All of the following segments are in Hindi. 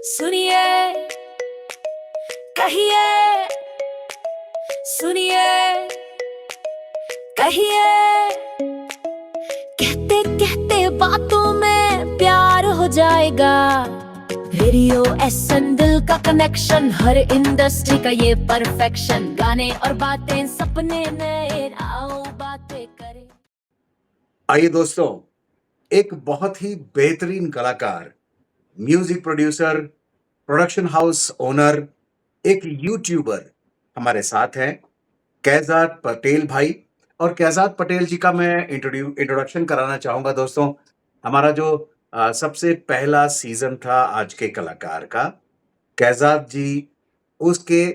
सुनिए कहिए सुनिए कहिए कहते कहते बातों में प्यार हो जाएगा। रेडियो एसएन दिल का कनेक्शन, हर इंडस्ट्री का ये परफेक्शन। गाने और बातें सपने नए, आओ बातें करें। आइए दोस्तों, एक बहुत ही बेहतरीन कलाकार, music producer, production house owner, एक यूट्यूबर हमारे साथ हैं, कैजात पटेल भाई। और कैजात पटेल जी का मैं इंट्रोडक्शन कराना चाहूंगा दोस्तों। हमारा जो सबसे पहला सीजन था आज के कलाकार का, कैजात जी उसके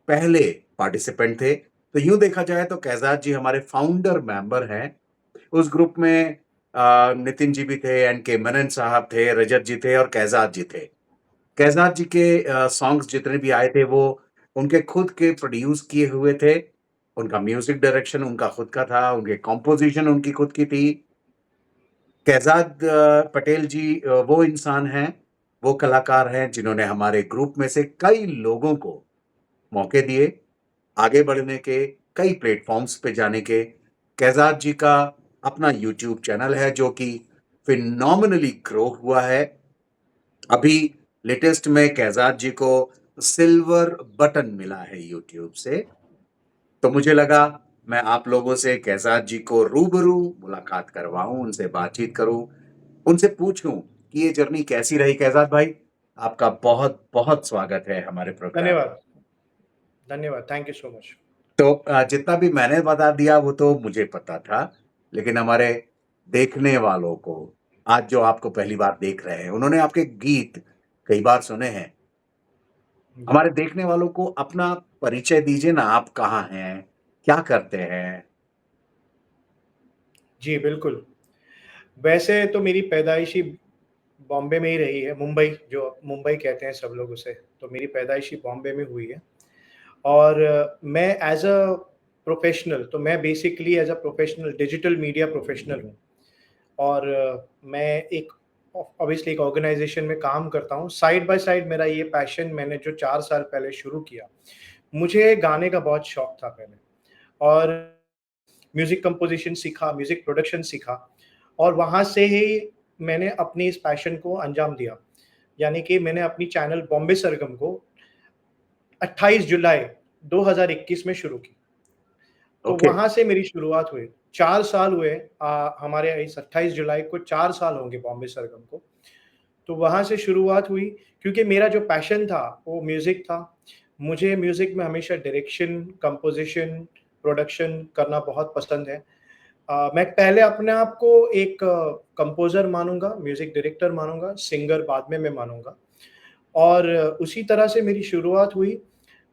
पहले पार्टिसिपेंट थे। तो यूं देखा जाए तो कैजात जी हमारे फाउंडर मेंबर हैं। उस ग्रुप में नितिन जी भी थे, एन.के. मेनन साहब थे, रजत जी थे और कैजात जी थे। कैजात जी के सॉन्ग्स जितने भी आए थे वो उनके खुद के प्रोड्यूस किए हुए थे। उनका म्यूजिक डायरेक्शन उनका खुद का था, उनके कॉम्पोजिशन उनकी खुद की थी। कैजात पटेल जी वो इंसान हैं, वो कलाकार हैं जिन्होंने हमारे ग्रुप में से कई लोगों को मौके दिए, आगे बढ़ने के, कई प्लेटफॉर्म्स पे जाने के। कैजात जी का अपना यूट्यूब चैनल है जो कि फिनोमिनली ग्रो हुआ है। अभी लेटेस्ट में कैजात जी को सिल्वर बटन मिला है यूट्यूब से। तो मुझे लगा मैं आप लोगों से कैजात जी को रूबरू मुलाकात करवाऊं, उनसे बातचीत करूं, उनसे पूछूं कि ये जर्नी कैसी रही। कैजात भाई, आपका बहुत बहुत स्वागत है हमारे प्रोग्राम में। धन्यवाद। धन्यवाद, थैंक यू सो मच। तो जितना भी मैंने बता दिया वो तो मुझे पता था, लेकिन हमारे देखने वालों को, आज जो आपको पहली बार देख रहे हैं, उन्होंने आपके गीत कई बार सुने हैं। हमारे देखने वालों को अपना परिचय दीजिए ना, आप कहाँ हैं, क्या करते हैं? जी, बिल्कुल। वैसे तो मेरी पैदाइशी बॉम्बे में ही रही है, मुंबई, जो मुंबई कहते हैं सब लोग उसे। तो मेरी पैदाइशी बॉम्बे में हुई है और मैं एज़ अ प्रोफ़ेशनल, तो मैं basically as a professional digital media professional हूँ और मैं एक ऑब्वियसली एक ऑर्गनाइज़ेशन में काम करता हूँ। साइड बाय साइड मेरा ये पैशन मैंने जो 4 साल पहले शुरू किया, मुझे गाने का बहुत शौक था पहले और म्यूज़िक कंपोज़िशन सीखा, म्यूज़िक प्रोडक्शन सीखा और वहाँ से ही मैंने अपनी इस पैशन को अंजाम दिया। यानी कि मैंने अपनी चैनल बॉम्बे सरगम को 28 जुलाई 2021 में शुरू की। तो ओके। वहाँ से मेरी शुरुआत हुई। 4 साल हुए हमारे इस 28 जुलाई को 4 साल होंगे बॉम्बे सरगम को। तो वहाँ से शुरुआत हुई क्योंकि मेरा जो पैशन था वो म्यूज़िक था। मुझे म्यूज़िक में हमेशा डायरेक्शन, कंपोज़िशन, प्रोडक्शन करना बहुत पसंद है। मैं पहले अपने आप को एक कंपोज़र मानूँगा, म्यूज़िक डायरेक्टर मानूँगा, सिंगर बाद में मैं मानूँगा और उसी तरह से मेरी शुरुआत हुई।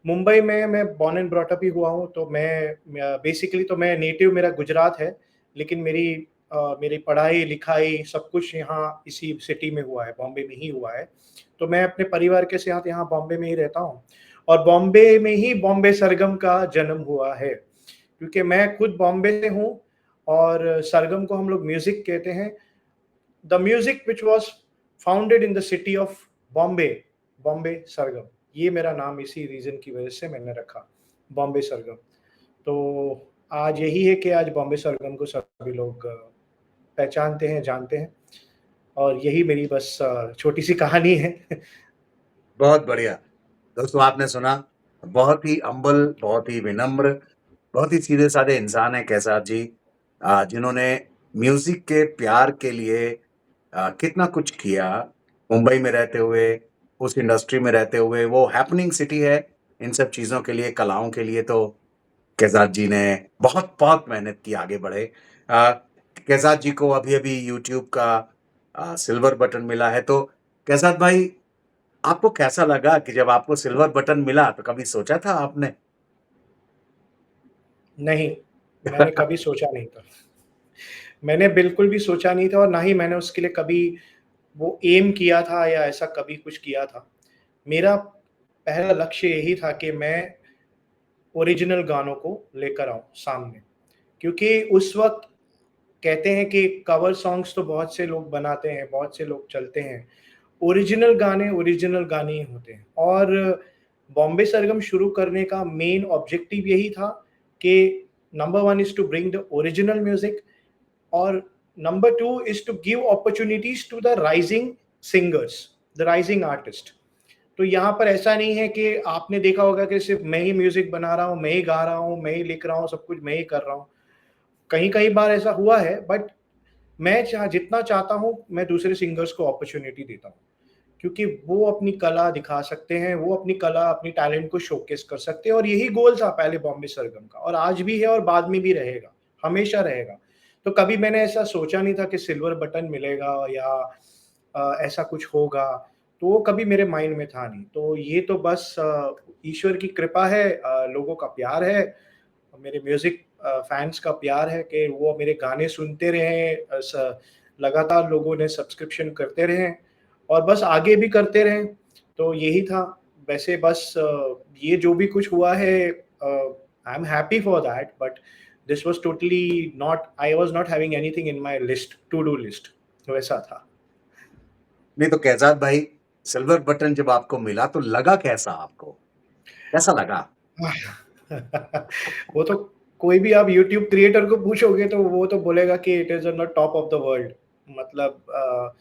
मुंबई में मैं बॉर्न एंड ब्रॉट अप ही हुआ हूँ, तो मैं बेसिकली तो मैं नेटिव मेरा गुजरात है, लेकिन मेरी पढ़ाई-लिखाई सब कुछ यहाँ इसी सिटी में हुआ है, बॉम्बे में ही हुआ है। तो मैं अपने परिवार के साथ यहाँ बॉम्बे में ही रहता हूँ और बॉम्बे में ही बॉम्बे सरगम का जन्म हुआ है, क्योंकि मैं खुद बॉम्बे से हूँ और सरगम को हम लोग म्यूज़िक कहते हैं। The music which was founded in the city of Bombay, Bombay Sargam. ये मेरा नाम इसी रीज़न की वजह से मैंने रखा, बॉम्बे सरगम। तो आज यही है कि आज बॉम्बे सरगम को सभी लोग पहचानते हैं, जानते हैं और यही मेरी बस छोटी-सी कहानी है। बहुत बढ़िया। दोस्तों, आपने सुना, बहुत ही हम्बल, बहुत ही विनम्र, बहुत ही सीधे-साधे इंसान हैं कैसार जी, जिन्होंने म्यूज़िक के प्यार के लिए कितना कुछ किया। मुंबई में रहते हुए, उस इंडस्ट्री में रहते हुए, वो हैपनिंग सिटी है इन सब चीज़ों के लिए, कलाओं के लिए। तो कैसार जी ने बहुत-बहुत मेहनत की, आगे बढ़े। अ, कैसार जी को अभी-अभी यूट्यूब का सिल्वर बटन मिला है। तो कैसार भाई, आपको कैसा लगा कि जब आपको सिल्वर बटन मिला, तो कभी सोचा था आपने? नहीं, मैंने कभी सोचा नहीं था। मैंने बिल्कुल भी सोचा नहीं था और ना ही मैंने उसके लिए कभी वो एम किया था या ऐसा कभी कुछ किया था। मेरा पहला लक्ष्य यही था कि मैं ओरिजिनल गानों को लेकर आऊँ सामने, क्योंकि उस वक़्त कहते हैं कि कवर सॉन्ग्स तो बहुत से लोग बनाते हैं, बहुत से लोग चलते हैं ओरिजिनल गाने ही होते हैं। और बॉम्बे सरगम शुरू करने का मेन ऑब्जेक्टिव यही था कि number 1 is to bring the original music, और number 2 is to give opportunities to the rising singers, the rising artist. तो यहाँ पर ऐसा नहीं है कि आपने देखा होगा कि सिर्फ मैं ही म्यूजिक बना रहा हूँ, मैं ही गा रहा हूँ, मैं ही लिख रहा हूँ, सब कुछ मैं ही कर रहा हूँ। कहीं कहीं बार ऐसा हुआ है, बट मैं जितना चाहता हूँ मैं दूसरे सिंगर्स को अपॉर्चुनिटी देता हूँ, क्योंकि वो अपनी कला दिखा सकते हैं, वो अपनी कला, अपनी टैलेंट को शोकेस कर सकते हैं। और यही गोल था पहले बॉम्बे सरगम का, और आज भी है और बाद में भी रहेगा, हमेशा रहेगा। तो कभी मैंने ऐसा सोचा नहीं था कि सिल्वर बटन मिलेगा या ऐसा कुछ होगा, तो वो कभी मेरे माइंड में था नहीं। तो ये तो बस ईश्वर की कृपा है, लोगों का प्यार है, मेरे म्यूज़िक फैन्स का प्यार है कि वो मेरे गाने सुनते रहें, लगातार लोगों ने सब्सक्रिप्शन करते रहें और बस आगे भी करते रहें। तो यही था। वैसे बस ये जो भी कुछ हुआ है, I am happy for that, but this was totally not, I was not having anything in my list, to do list, तो वैसा था। नहीं तो कैजात भाई, सिल्वर बटन जब आपको मिला तो लगा कैसा आपको? कैसा लगा? वो तो कोई भी आप यूट्यूब क्रिएटर को पूछोगे तो वो तो बोलेगा कि it is on the top of the world. मतलब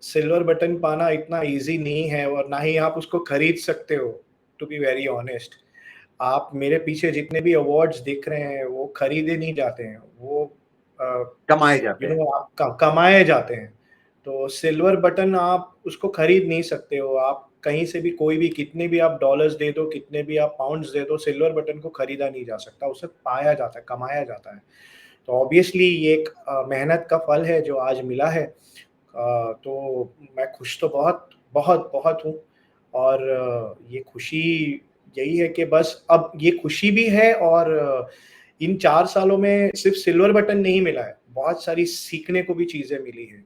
सिल्वर बटन पाना इतना ईज़ी नहीं है, और ना ही आप उसको खरीद सकते हो, टू बी वेरी ऑनेस्ट। आप मेरे पीछे जितने भी अवार्ड्स दिख रहे हैं, वो खरीदे नहीं जाते हैं, वो अ, कमाए जाते हैं। आप कमाए जाते हैं। तो सिल्वर बटन आप उसको खरीद नहीं सकते हो। आप कहीं से भी, कोई भी, कितने भी आप डॉलर्स दे दो, कितने भी आप पाउंड्स दे दो, सिल्वर बटन को खरीदा नहीं जा सकता, उसे पाया जाता है, कमाया जाता है। तो ऑब्वियसली ये एक मेहनत का फल है जो आज मिला है। तो मैं खुश तो बहुत, बहुत, बहुत हूँ। और ये खुशी यही है कि बस अब ये खुशी भी है, और इन 4 सालों में सिर्फ़ सिल्वर बटन नहीं मिला है, बहुत सारी सीखने को भी चीज़ें मिली हैं।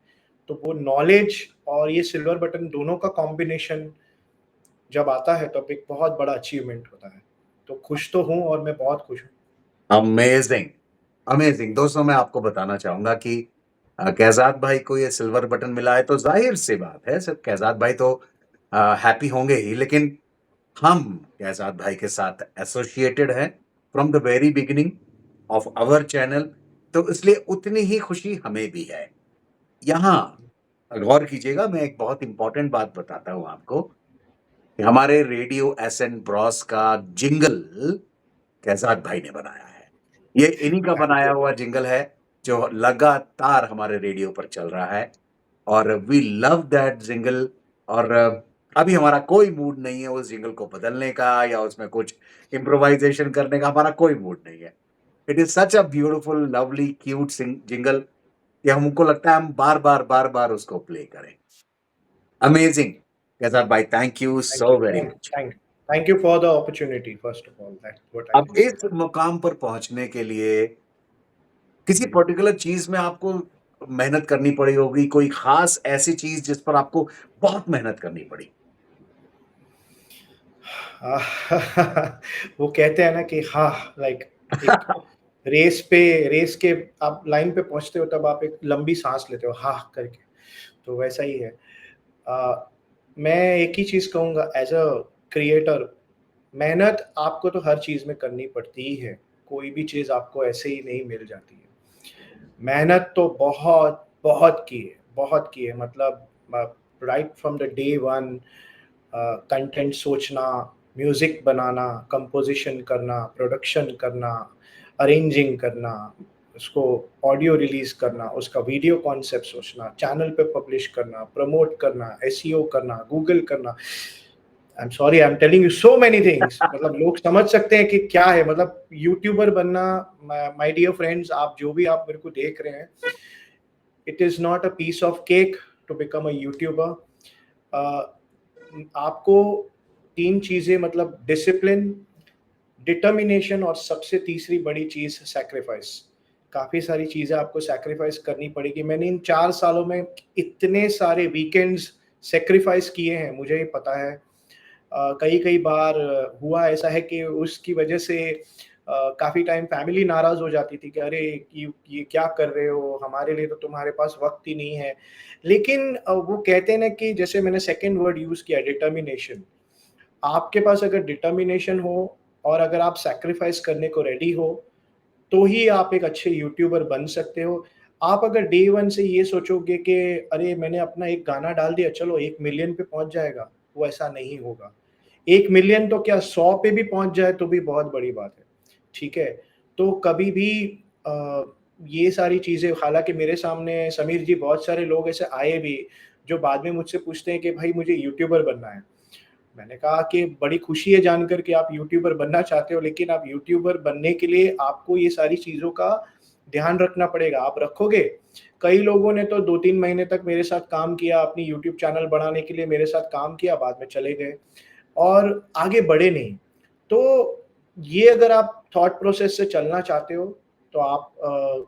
तो वो नॉलेज और ये सिल्वर बटन दोनों का कॉम्बिनेशन जब आता है तब एक बहुत बड़ा अचीवमेंट होता है। तो खुश तो हूँ, और मैं बहुत खुश हूँ। Amazing, amazing. दोस्तों मैं आपको बताना चाहूँगा कि कैज़ात भाई को ये सिल्वर बटन मिला है तो ज़ाहिर-सी बात है सिर्फ़ कैज़ात भाई तो हैप्पी होंगे ही, लेकिन हम कैज़ात भाई के साथ एसोसिएटेड हैं from the very beginning of our channel, तो इसलिए उतनी ही खुशी हमें भी है। यहाँ गौर कीजिएगा, मैं एक बहुत इम्पोर्टेंट बात बताता हूँ आपको कि हमारे रेडियो एसएन ब्रॉस का जिंगल कैज़ात भाई ने बनाया है। ये इन्हीं का थैंक बनाया यू। हुआ जिंगल है, जो लगातार हमारे रेडियो पर चल रहा है और वी लव दैट जिंगल। और अभी हमारा कोई मूड नहीं है उस जिंगल को बदलने का या उसमें कुछ इम्प्रोवाइज़ेशन करने का, हमारा कोई मूड नहीं है। It is such a beautiful, lovely, cute jingle कि हमको लगता है हम बार-बार, बार-बार उसको प्ले करें। अमेजिंग! कैज़ात भाई, thank you so very much. Thank you for the opportunity, first of all, that's what I अब कैन से। इस मुकाम पर पहुँचने के लिए किसी पर्टिकुलर चीज़ में आपको मेहनत करनी पड़ी होगी, कोई ख़ास ऐसी चीज़ जिस पर आपको बहुत मेहनत करनी पड़ी? वो कहते हैं ना कि हाँ, लाइक एक रेस के आप लाइन पे पहुँचते हो तब आप एक लंबी साँस लेते हो हाँ करके, तो वैसा ही है। मैं एक ही चीज़ कहूँगा एज़ अ क्रिएटर, मेहनत आपको तो हर चीज़ में करनी पड़ती ही है, कोई भी चीज़ आपको ऐसे ही नहीं मिल जाती है। मेहनत तो बहुत, बहुत की है, मतलब right from the day one content सोचना, म्यूज़िक बनाना, कंपोज़िशन करना, प्रोडक्शन करना, अरेंजिंग करना, उसको ऑडियो रिलीज़ करना, उसका वीडियो कॉन्सेप्ट सोचना, चैनल पे पब्लिश करना, प्रमोट करना, एसईओ करना, गूगल करना। I am sorry, I am telling you so many things. मतलब लोग समझ सकते हैं कि क्या है, मतलब यूट्यूबर बनना, माय डियर फ्रेंड्स, आप जो भी आप मेरे को देख रहे हैं, it is not a piece of cake to become a YouTuber. आपको 3 चीज़ें, मतलब डिसिप्लिन, डिटर्मिनेशन और सबसे तीसरी बड़ी चीज़ सैक्रिफाइस। काफ़ी सारी चीज़ें आपको सैक्रिफाइस करनी पड़ेगी। मैंने इन 4 सालों में इतने सारे वीकेंड्स सैक्रिफाइस किए हैं, मुझे ही पता है। कई-कई बार हुआ ऐसा है कि उसकी वजह से काफ़ी टाइम फैमिली नाराज़ हो जाती थी कि अरे! ये क्या कर रहे हो? हमारे लिए तो तुम्हारे पास वक़्त ही नहीं है। लेकिन वो कहते हैं ना कि जैसे मैंने सेकंड वर्ड यूज़ किया डिटर्मिनेशन। आपके पास अगर डिटर्मिनेशन हो और अगर आप सैक्रिफाइस करने को रेडी हो, तो ही आप एक अच्छे यूट्यूबर बन सकते हो। आप अगर डे 1 से ये सोचोगे कि अरे! मैंने अपना एक गाना डाल दिया, चलो 1 मिलियन पे पहुँच जाएगा, वो ऐसा नहीं होगा। 1 मिलियन तो क्या 100 पे भी पहुँच जाए तो भी बहुत बड़ी बात है, ठीक है? तो कभी भी अ, ये सारी चीज़ें हालाँकि मेरे सामने समीर जी बहुत सारे लोग ऐसे आए भी, जो बाद में मुझसे पूछते हैं कि भाई मुझे यूट्यूबर बनना है। मैंने कहा कि बड़ी खुशी है जानकर कि आप यूट्यूबर बनना चाहते हो, लेकिन आप यूट्यूबर बनने के लिए आपको ये सारी चीज़ों का ध्यान रखना पड़ेगा। आप रखोगे? कई लोगों ने तो 2-3 महीने तक मेरे साथ काम किया, अपनी यूट्यूब चैनल बढ़ाने के लिए मेरे साथ काम किया, बाद में चले गए और आगे बढ़े नहीं। तो ये अगर आप थॉट प्रोसेस से चलना चाहते हो, तो आप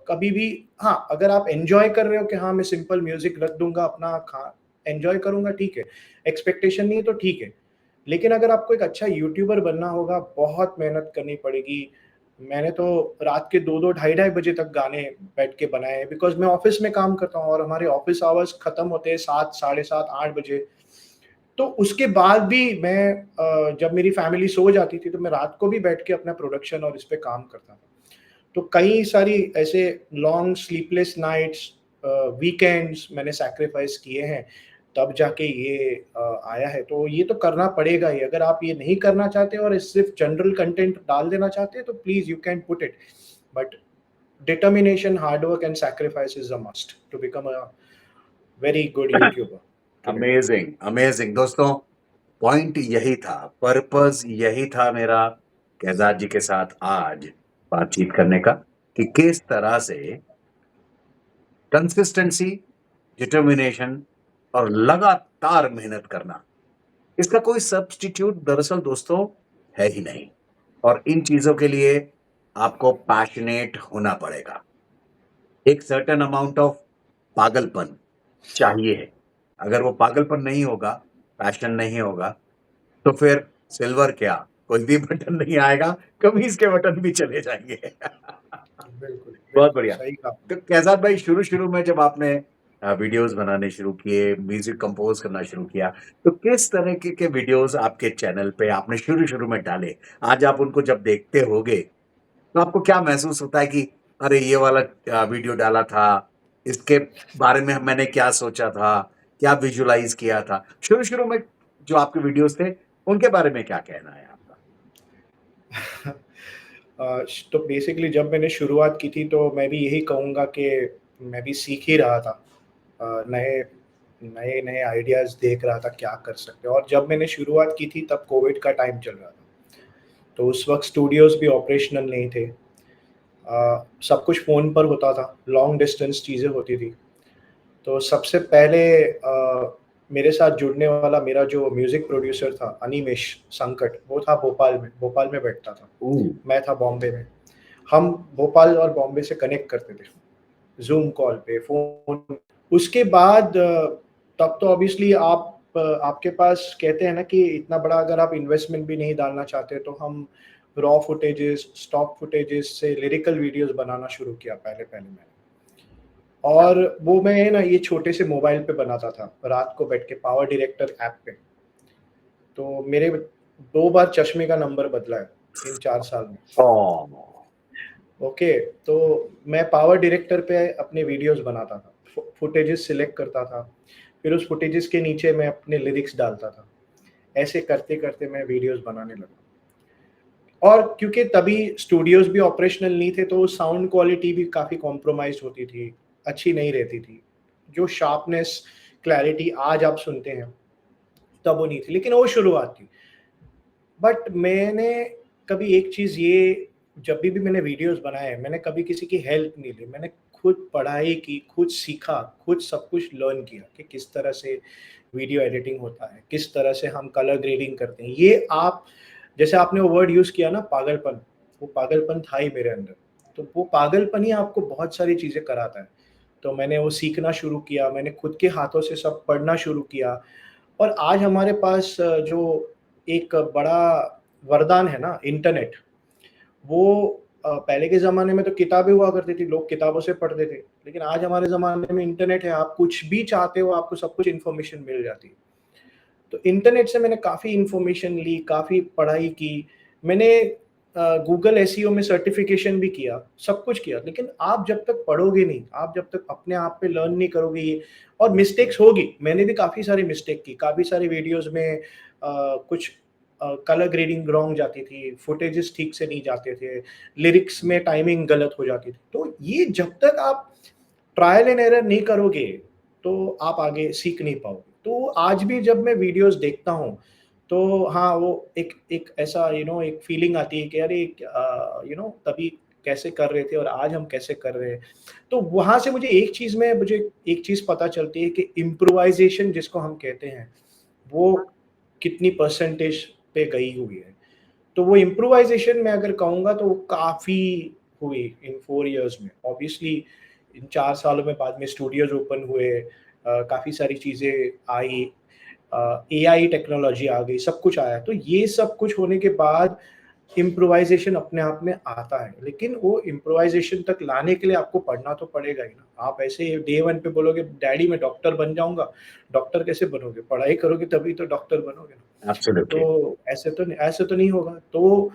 कभी भी हाँ, अगर आप एन्जॉय कर रहे हो कि हाँ, मैं सिंपल म्यूज़िक रख दूँगा, अपना खा एन्जॉय करूँगा, ठीक है। एक्सपेक्टेशन नहीं है तो ठीक है। लेकिन अगर आपको एक अच्छा यूट्यूबर बनना होगा, बहुत मेहनत करनी पड़ेगी। मैंने तो रात के 2-2 ढाई-ढाई बजे तक गाने बैठ के बनाए हैं बिकॉज़ मैं ऑफ़िस में काम करता हूँ और हमारे ऑफ़िस आवर्स खत्म होते हैं 7, साढ़े 7, 8 बजे। तो उसके बाद भी मैं जब मेरी फैमिली सो जाती थी, तो मैं रात को भी बैठ के अपना प्रोडक्शन और इस पे काम करता था। तो कई सारी ऐसे लॉन्ग स्लीपलेस नाइट्स वीकेंड्स मैंने सैक्रिफाइस किए हैं, तब जाके ये आया है। तो ये तो करना पड़ेगा ही, अगर आप ये नहीं करना चाहते और सिर्फ़ जनरल कंटेंट डाल देना चाहते हैं, तो please you can put it. But determination, hard work and sacrifice is a must to become a very good YouTuber today. Amazing, amazing दोस्तों, पॉइंट यही था, पर्पस यही था मेरा कैजाद जी के साथ आज बातचीत करने का कि किस तरह से कंसिस्टेंसी, डिटर्मिनेशन और लगातार मेहनत करना, इसका कोई सब्स्टिट्यूट दरअसल दोस्तों है ही नहीं और इन चीज़ों के लिए आपको पैशनेट होना पड़ेगा। एक सर्टेन अमाउंट ऑफ पागलपन चाहिए है। अगर वो पागलपन नहीं होगा, पैशन नहीं होगा, तो फिर सिल्वर क्या, कोई भी बटन नहीं आएगा, कमीज़ के बटन भी चले जाएँगे। बिल्कुल, बहुत बिल्कुल, बढ़िया। सही कहा तो आपने। कैज़ाद भाई शुरू-शुरू में जब आपने वीडियोज़ बनाने शुरू किए, म्यूज़िक कंपोज़ करना शुरू किया, तो किस तरीके के वीडियोज़ आपके चैनल पे आपने शुरू-शुरू में डाले? आज आप उनको जब देखते होगे, तो आपको क्या महसूस होता है कि अरे! ये वाला वीडियो डाला था, इसके बारे में मैंने क्या सोचा था, क्या विज़ुअलाइज़ किया था? शुरू-शुरू में जो आपके वीडियोज़ थे, उनके बारे में क्या कहना है आपका? तो बेसिकली जब मैंने शुरुआत की थी तो मैं भी यही कहूँगा कि मैं भी सीख ही रहा था। नए नए-नए आइडियाज़ देख रहा था क्या कर सकते हैं और जब मैंने शुरुआत की थी तब कोविड का टाइम चल रहा था। तो उस वक़्त स्टूडियोज़ भी ऑपरेशनल नहीं थे। सब कुछ फ़ोन पर होता था, लॉन्ग डिस्टेंस चीज़ें होती थी। तो सबसे पहले मेरे साथ जुड़ने वाला मेरा जो म्यूज़िक प्रोड्यूसर था अनिमेश संकट, वो था भोपाल में बैठता था। ओह! मैं था बॉम्बे में। हम भोपाल और बॉम्बे से कनेक्ट करते थे, ज़ूम कॉल पे, फ़ोन। उसके बाद तब तो ऑब्वियसली आपके पास कहते हैं ना कि इतना बड़ा अगर आप इन्वेस्टमेंट भी नहीं डालना चाहते, तो हम रॉ फुटेजेस, स्टॉक फुटेजेस से लिरिकल वीडियोज़ बनाना शुरू किया पहले-पहले मैंने। और वो मैं ना ये छोटे से मोबाइल पे बनाता था, रात को बैठ के पावर डायरेक्टर ऐप पे। तो मेरे 2 बार चश्मे का नंबर बदला है इन 4 साल में। ओह! ओके, तो मैं पावर डायरेक्टर पे अपने वीडियोज़ बनाता था, फुटेजेस सिलेक्ट करता था, फिर उस फुटेजेस के नीचे मैं अपने लिरिक्स डालता था। ऐसे करते-करते मैं वीडियोज़ बनाने लगा। और क्योंकि तभी स्टूडियोज़ भी ऑपरेशनल नहीं थे, तो साउंड क्वालिटी भी काफ़ी कॉम्प्रोमाइज़ होती थी, अच्छी नहीं रहती थी। जो शार्पनेस, क्लैरिटी आज आप सुनते हैं, तब वो नहीं थी, लेकिन वो शुरुआत थी। बट मैंने कभी एक चीज़ ये जब भी मैंने वीडियोज़ बनाए, मैंने कभी किसी की हेल्प नहीं ली। मैंने खुद पढ़ाई की, खुद सीखा, खुद सब कुछ लर्न किया कि किस तरह से वीडियो एडिटिंग होता है, किस तरह से हम कलर ग्रेडिंग करते हैं। ये आप जैसे आपने वो वर्ड यूज़ किया ना पागलपन, वो पागलपन था ही मेरे अंदर। तो वो पागलपन ही आपको बहुत सारी चीज़ें कराता है। तो मैंने वो सीखना शुरू किया, मैंने खुद के हाथों से सब पढ़ना शुरू किया और आज हमारे पास जो एक बड़ा वरदान है ना इंटरनेट, वो पहले के ज़माने में तो किताबें हुआ करती थी, लोग किताबों से पढ़ते थे, लेकिन आज हमारे ज़माने में इंटरनेट है, आप कुछ भी चाहते हो, आपको सब कुछ इन्फॉर्मेशन मिल जाती है। तो इंटरनेट से मैंने काफ़ी इन्फॉर्मेशन ली, काफ़ी पढ़ाई की। मैंने गूगल एसईओ में सर्टिफ़िकेशन भी किया, सब कुछ किया, लेकिन आप जब तक पढ़ोगे नहीं, आप जब तक अपने आप पे लर्न नहीं करोगे ये, और मिस्टेक्स होगी, मैंने भी काफ़ी सारी मिस्टेक की, काफ़ी सारी वीडियोज़ में कुछ कलर ग्रेडिंग रॉन्ग जाती थी, फुटेजेस ठीक से नहीं जाते थे, लिरिक्स में टाइमिंग गलत हो जाती थी। तो ये जब तक आप ट्रायल एंड एरर नहीं करोगे, तो आप आगे सीख नहीं पाओगे। तो आज भी जब मैं वीडियोज़ देखता हूँ, तो हाँ, वो एक एक ऐसा एक फीलिंग आती है कि अरे तभी कैसे कर रहे थे और आज हम कैसे कर रहे हैं। तो वहाँ से मुझे एक चीज़ पता चलती है कि इम्प्रोवाइज़ेशन जिसको हम कहते हैं, वो कितनी परसेंटेज पे गई हुई है। तो वो इम्प्रोवाइज़ेशन मैं अगर कहूँगा तो वो काफ़ी हुई इन 4 इयर्स में। ऑब्वियसली इन 4 सालों में बाद में स्टूडियोज़ ओपन हुए, काफ़ी सारी चीज़ें आई, एआई टेक्नोलॉजी आ गई, सब कुछ आया। तो ये सब कुछ होने के बाद इम्प्रोवाइज़ेशन अपने आप में आता है, लेकिन वो इम्प्रोवाइज़ेशन तक लाने के लिए आपको पढ़ना तो पड़ेगा ही ना। आप ऐसे डे 1 पे बोलोगे डैडी मैं डॉक्टर बन जाऊँगा, डॉक्टर कैसे बनोगे? पढ़ाई करोगे तभी तो डॉक्टर बनोगे ना। एब्सोल्युटली। तो ऐसे तो नहीं होगा। तो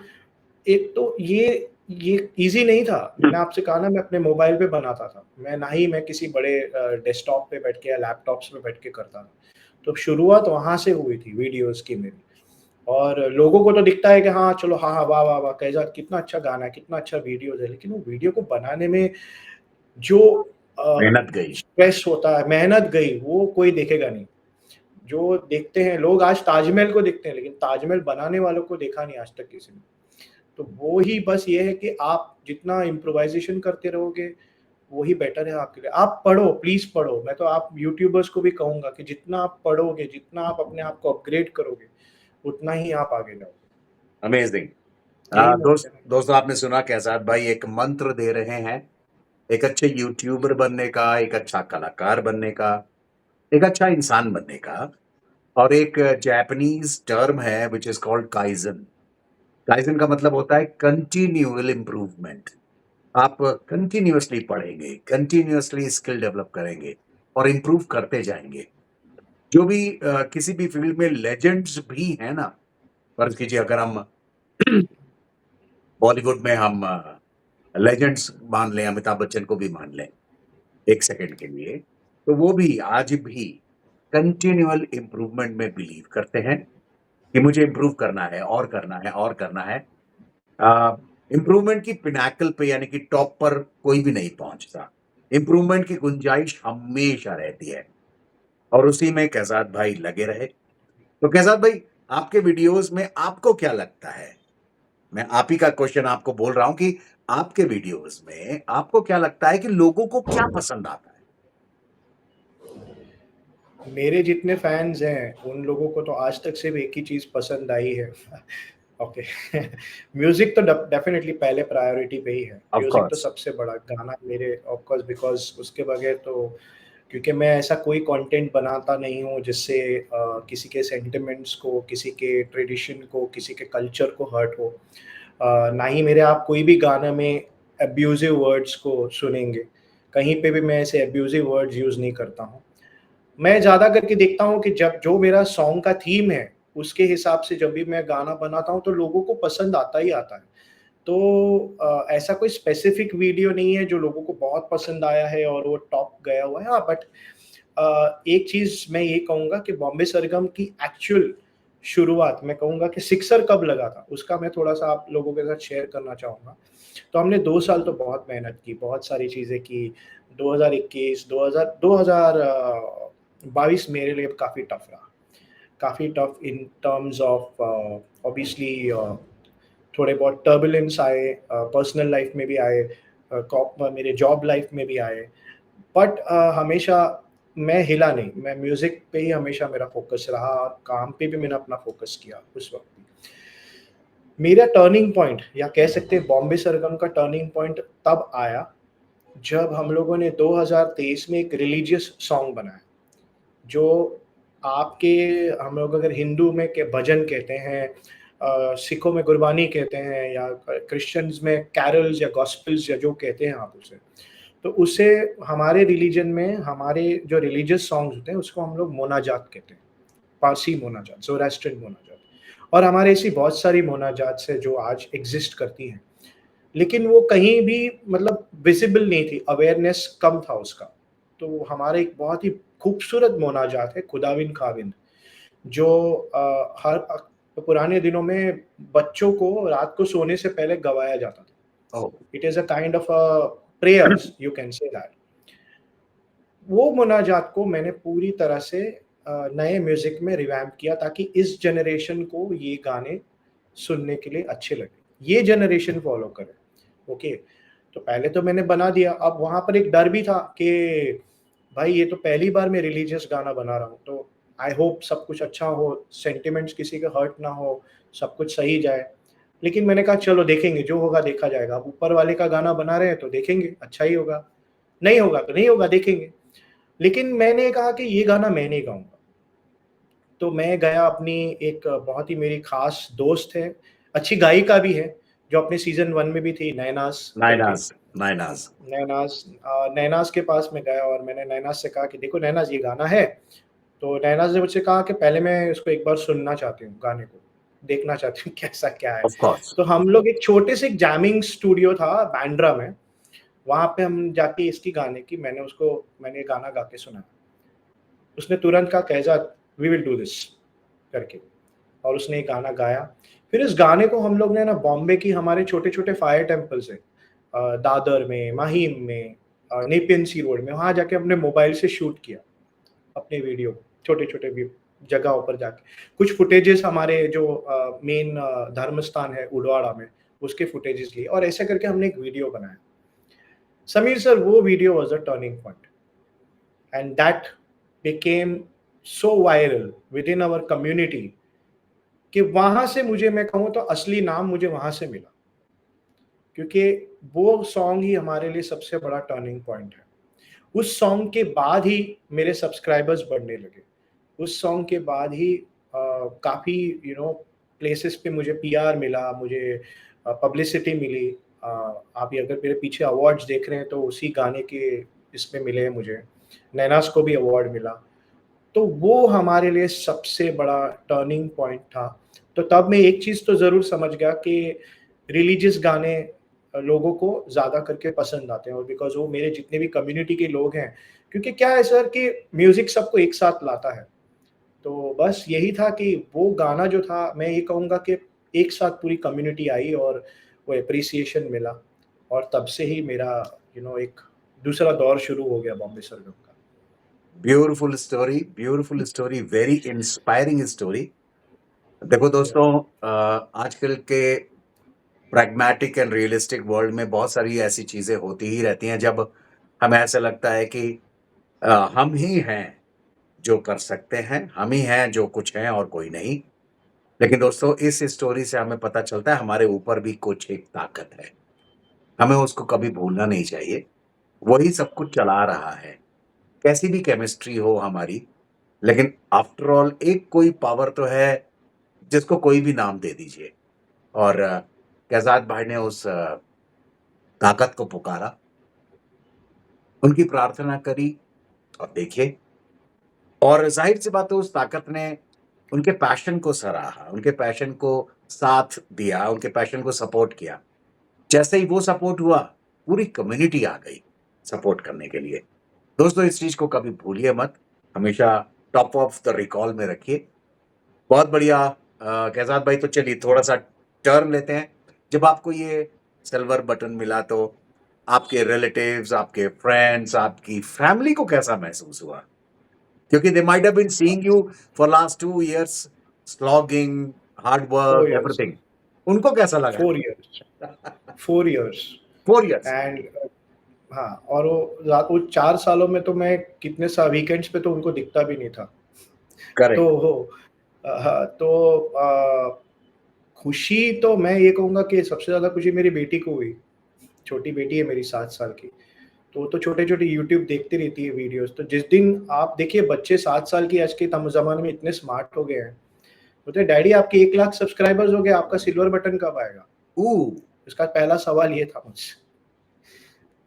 एक तो ये ईज़ी नहीं था। मैंने आपसे कहा ना मैं अपने मोबाइल पे बनाता था। मैं किसी बड़े डेस्कटॉप पे बैठ के या लैपटॉप्स पे बैठ के करता था। तो शुरुआत वहाँ से हुई थी वीडियोज़ की मेरी। और लोगों को तो दिखता है कि हाँ, चलो हाँ, हाँ, वाह, वाह, वाह! कैसा कितना अच्छा गाना है, कितना अच्छा वीडियोज़ है। लेकिन वो वीडियो को बनाने में जो अ, मेहनत गई। स्ट्रेस होता है, मेहनत गई, वो कोई देखेगा नहीं। जो देखते हैं लोग आज ताजमहल को देखते हैं, लेकिन ताजमहल बनाने वालों को देखा नहीं आज तक किसी ने। तो वो ही बस ये है कि आप जितना इम्प्रोवाइज़ेशन करते रहोगे, वो ही बेटर है आपके लिए। आप पढ़ो, प्लीज़ पढ़ो। मैं तो आप यूट्यूबर्स को भी कहूँगा कि जितना आप पढ़ोगे, जितना आप अपने आप को अपग्रेड करोगे, उतना ही आप आगे जाओगे। अमेज़िंग। यही मेरा कहना है। दोस्तों आपने सुना कि आज़ाद भाई एक मंत्र दे रहे हैं, एक अच्छे यूट्यूबर बनने का, एक अच्छा कलाकार बनने का, एक अच्छा इंसान बनने का और एक जैपनीज़ टर्म है which is called kaizen. Kaizen का मतलब होता है कंटीन्यूअल इम्प्रूवमेंट। आप कंटीन्यूअसली पढ़ेंगे, कंटीन्यूअसली स्किल डेवलप करेंगे और इम्प्रूव करते जाएँगे। जो भी किसी भी फ़ील्ड में लेजेंड्स भी हैं ना, फ़र्ज़ कीजिए अगर हम बॉलीवुड में हम लेजेंड्स मान लें, अमिताभ बच्चन को भी मान लें, 1 सेकंड के लिए, तो वो भी आज भी कंटीन्यूअल इम्प्रूवमेंट में बिलीव करते हैं कि मुझे इम्प्रूव करना है और करना है और करना है। अ, इम्प्रूवमेंट की पिनैकल पे यानी कि टॉप पर कोई भी नहीं पहुँचता। इम्प्रूवमेंट की गुंजाइश हमेशा रहती है और उसी में कैसात भाई लगे रहे। तो कैसात भाई, आपके वीडियोज़ में आपको क्या लगता है? मैं आप ही का क्वेश्चन आपको बोल रहा हूँ कि आपके वीडियोज़ में आपको क्या लगता है कि लोगों को क्या पसंद आता है? मेरे जितने फैन्स हैं, उन लोगों को तो आज तक सिर्फ़ एक ही चीज़ पसंद आई है। ओके। म्यूज़िक तो डेफ़िनेटली पहले प्रायोरिटी पे ही है। ऑफ़ म्यूज़िक तो कोर्स। सबसे बड़ा गाना मेरे ऑफ़ कोर्स बिकॉज़ उसके बगैर तो क्योंकि मैं ऐसा कोई कंटेंट बनाता नहीं हूँ जिससे किसी के सेंटिमेंट्स को, किसी के ट्रेडिशन को, किसी के कल्चर को हर्ट हो। ना ही मेरे आप कोई भी गाना में अब्यूज़िव वर्ड्स को सुनेंगे। कहीं पे भी मैं ऐसे अब्यूज़िव वर्ड्स यूज़ नहीं करता हूँ। मैं ज़्यादा करके देखता हूँ कि जब जो मेरा सॉन्ग का थीम है, उसके हिसाब से जब भी मैं गाना बनाता हूँ, तो लोगों को पसंद आता ही आता है। तो ऐसा कोई स्पेसिफिक वीडियो नहीं है जो लोगों को बहुत पसंद आया है और वो टॉप गया हुआ है। हाँ, बट एक चीज़ मैं ये कहूँगा कि बॉम्बे सरगम की एक्चुअल शुरुआत मैं कहूँगा कि सिक्सर कब लगा था, उसका मैं थोड़ा-सा आप लोगों के साथ शेयर करना चाहूँगा। तो हमने 2 साल तो बहुत मेहनत की, बहुत सारी चीज़ें की। 2021, 22 मेरे लिए काफ़ी टफ रहा। काफ़ी tough in terms of obviously थोड़े बहुत टर्बुलेंस आए, पर्सनल लाइफ में भी आए, मेरे जॉब लाइफ में भी आए। बट हमेशा मैं हिला नहीं, मैं म्यूज़िक पे ही हमेशा मेरा फ़ोकस रहा और काम पे भी मैंने अपना फ़ोकस किया उस वक़्त भी। मेरा टर्निंग पॉइंट या कह सकते हैं बॉम्बे सरगम का टर्निंग पॉइंट तब आया, जब हम लोगों ने 2023 में एक रिलीजियस सॉन्ग बनाया, जो आपके हम लोग अगर हिंदू में के भजन कहते हैं, सिखों में गुरबानी कहते हैं या क्रिश्चियंस में कैरल्स या गॉस्पेल्स या जो कहते हैं आप उसे। तो उसे हमारे रिलीजन में हमारे जो रिलीजियस सॉन्ग्स होते हैं उसको हम लोग मोनाजात कहते हैं, पारसी मोनाजात, ज़ोरास्ट्रियन मोनाजात। और हमारे ऐसी बहुत सारी मोनाजात है जो आज एग्ज़िस्ट करती हैं। लेकिन वो कहीं भी मतलब विज़िबल नहीं थी, अवेयरनेस कम था उसका। तो हमारे एक बहुत ही खूबसूरत मोनाजात है खुदाविंद खाविंद, जो पुराने दिनों में बच्चों को रात को सोने से पहले गवाया जाता था। Oh! It is a kind of prayers, you can say that. वो मुनाजात को मैंने पूरी तरह से नए म्यूज़िक में रिवैम्प किया ताकि इस जनरेशन को ये गाने सुनने के लिए अच्छे लगे। ये जनरेशन फ़ॉलो करे, ओके। तो पहले तो मैंने बना दिया, अब वहाँ पर एक डर भी था कि भाई ये तो पहली बार मैं रिलीजियस गाना बना रहा हूँ, तो आई होप सब कुछ अच्छा हो, सेंटिमेंट्स किसी का हर्ट ना हो, सब कुछ सही जाए। लेकिन मैंने कहा चलो देखेंगे, जो होगा देखा जाएगा। अब ऊपर वाले का गाना बना रहे हैं तो देखेंगे, अच्छा ही होगा। नहीं होगा तो नहीं होगा, देखेंगे। लेकिन मैंने कहा कि ये गाना मैं नहीं गाऊँगा। तो मैं गया अपनी एक बहुत ही मेरी ख़ास दोस्त है, अच्छी गायिका भी है, जो अपने सीज़न 1 में भी थी, नैनाज़ करके। नायनाज़, नायनाज़। नैनाज़ के पास मैं गया और मैंने नैनाज़ से कहा कि देखो नैनाज़ ये गाना है। तो नैनाज़ ने मुझसे कहा कि पहले मैं इसको एक बार सुनना चाहती हूँ गाने को, देखना चाहती हूँ कैसा क्या है। Of course. तो हम लोग एक छोटे से एक जैमिंग स्टूडियो था बांद्रा में, वहाँ पे हम जाके इसकी गाने की मैंने गाना गा के सुनाया। उसने तुरंत कहा कहज़ाद वी विल डू दिस करके, और उसने ये गाना गाया। फिर इस गाने को हम लोग ने ना बॉम्बे की हमारे छोटे-छोटे फायर टेम्पल्स हैं, दादर में, माहिम में, नेपियन सी रोड में, वहाँ जाके अपने मोबाइल से शूट किया, अपने वीडियो छोटे-छोटे जगहों पर जाके। कुछ फुटेजेस हमारे जो मेन धर्म स्थान है उडवाड़ा में, उसके फुटेजेस लिए और ऐसे करके हमने एक वीडियो बनाया। समीर सर, वो video was a turning point and that became so viral within our community कि वहाँ से मुझे, मैं कहूँ तो असली नाम मुझे वहाँ से मिला। क्योंकि वो सॉन्ग ही हमारे लिए सबसे बड़ा टर्निंग पॉइंट है। उस सॉन्ग के बाद ही मेरे सब्सक्राइबर्स बढ़ने लगे। उस सॉन्ग के बाद ही काफ़ी प्लेसेस पे मुझे पीआर मिला, मुझे पब्लिसिटी मिली। आप ये अगर मेरे पीछे अवार्ड्स देख रहे हैं तो उसी गाने के इसमें मिले हैं मुझे। नैनाज़ को भी अवार्ड मिला। तो वो हमारे लिए सबसे बड़ा टर्निंग पॉइंट था। तो तब मैं एक चीज़ तो ज़रूर समझ गया कि रिलीजियस गाने लोगों को ज़्यादा करके पसंद आते हैं, और बिकॉज़ वो मेरे जितने भी कम्युनिटी के लोग हैं, क्योंकि क्या है सर कि म्यूज़िक सबको एक साथ लाता है। तो बस यही था कि वो गाना जो था, मैं ये कहूँगा कि एक साथ पूरी कम्युनिटी आई और वो एप्रिसिएशन मिला, और तब से ही मेरा एक दूसरा दौर शुरू हो गया बॉम्बे सरगम का। Beautiful story, very inspiring story. देखो दोस्तों, आजकल के प्रैग्मैटिक एंड रियलिस्टिक वर्ल्ड में बहुत सारी ऐसी चीज़ें होती ही रहती हैं, जब हमें ऐसा लगता है कि हम ही हैं जो कर सकते हैं, हम ही हैं जो कुछ हैं और कोई नहीं। लेकिन दोस्तों, इस स्टोरी से हमें पता चलता है हमारे ऊपर भी कुछ एक ताकत है। हमें उसको कभी भूलना नहीं चाहिए। वही सब कुछ चला रहा है। कैसी भी केमिस्ट्री हो हमारी, लेकिन आफ्टर ऑल एक कोई पावर तो है जिसको कोई भी नाम दे दीजिए। और कैजात भाई ने उस ताकत को पुकारा, उनकी प्रार्थना करी और देखिए, और ज़ाहिर-सी बात है उस ताकत ने उनके पैशन को सराहा, उनके पैशन को साथ दिया, उनके पैशन को सपोर्ट किया। जैसे ही वो सपोर्ट हुआ, पूरी कम्युनिटी आ गई सपोर्ट करने के लिए। दोस्तों, इस चीज़ को कभी भूलिए मत, हमेशा टॉप ऑफ द रिकॉल में रखिए। बहुत बढ़िया। कैजात भाई, तो चलिए थोड़ा-सा टर्न लेते हैं। जब आपको ये सिल्वर बटन मिला तो आपके रिलेटिव्स, आपके फ्रेंड्स, आपकी फैमिली को कैसा महसूस हुआ? क्योंकि they might have been seeing you for last 2 years, slogging, hard 4 work, years, everything. उनको कैसा लगा? 4 इयर्स, 4 इयर्स 4 इयर्स। एंड हाँ, और वो 4 सालों में तो मैं कितने सा वीकेंड्स पे तो उनको दिखता भी नहीं था। तो करेक्ट। हाँ, तो खुशी तो मैं ये कहूँगा कि सबसे ज़्यादा खुशी मेरी बेटी को हुई। छोटी बेटी है मेरी 7 साल की। तो वो तो छोटे-छोटे यूट्यूब देखती रहती है वीडियोज़। तो जिस दिन आप देखिए, बच्चे 7 साल की आज के ज़माने में इतने स्मार्ट हो गए हैं। बोलते डैडी आपके 1 लाख सब्सक्राइबर्स हो गए, आपका सिल्वर बटन कब आएगा? इसका पहला सवाल ये था मुझसे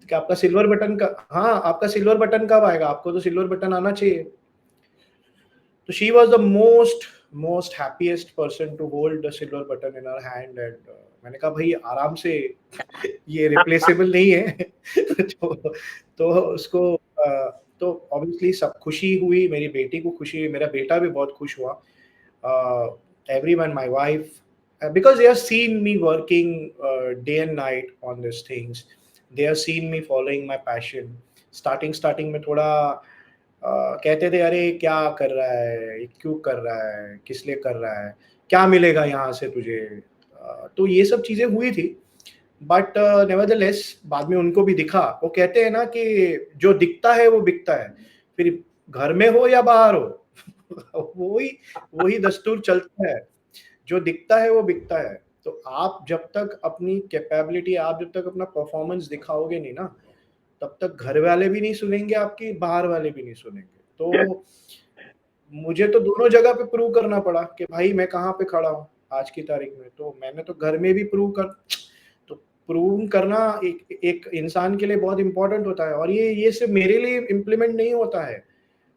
कि आपका सिल्वर बटन का हाँ, आपका सिल्वर बटन कब आएगा? आपको तो सिल्वर बटन आना चाहिए। तो she was the most happiest person to hold the silver button in her hand and मैंने कहा भई आराम से ये रिप्लेसेबल नहीं है। तो उसको तो ऑब्वियसली सब खुशी हुई, मेरी बेटी को खुशी हुई, मेरा बेटा भी बहुत खुश हुआ। Everyone, my wife, because they have seen me working day and night on these things. They have seen me following my passion. Starting में थोड़ा कहते थे अरे क्या कर रहा है, ये क्यों कर रहा है, किस लिए कर रहा है, क्या मिलेगा यहाँ से तुझे, तो ये सब चीज़ें हुई थी। बट नेवरदलेस बाद में उनको भी दिखा, वो कहते हैं ना कि जो दिखता है वो बिकता है, फिर घर में हो या बाहर हो वही दस्तूर चलता है, जो दिखता है वो बिकता है। तो आप जब तक अपनी कैपेबिलिटी, आप जब तक अपना परफॉर्मेंस दिखाओगे नहीं ना, तब तक घर वाले भी नहीं सुनेंगे आपकी, बाहर वाले भी नहीं सुनेंगे। तो मुझे तो दोनों जगह पे प्रूव करना पड़ा कि भाई मैं कहाँ पे खड़ा हूँ आज की तारीख में। तो मैंने तो घर में भी प्रूव करना एक इंसान के लिए बहुत इंपॉर्टेंट होता है। और ये सिर्फ मेरे लिए इम्प्लीमेंट नहीं होता है।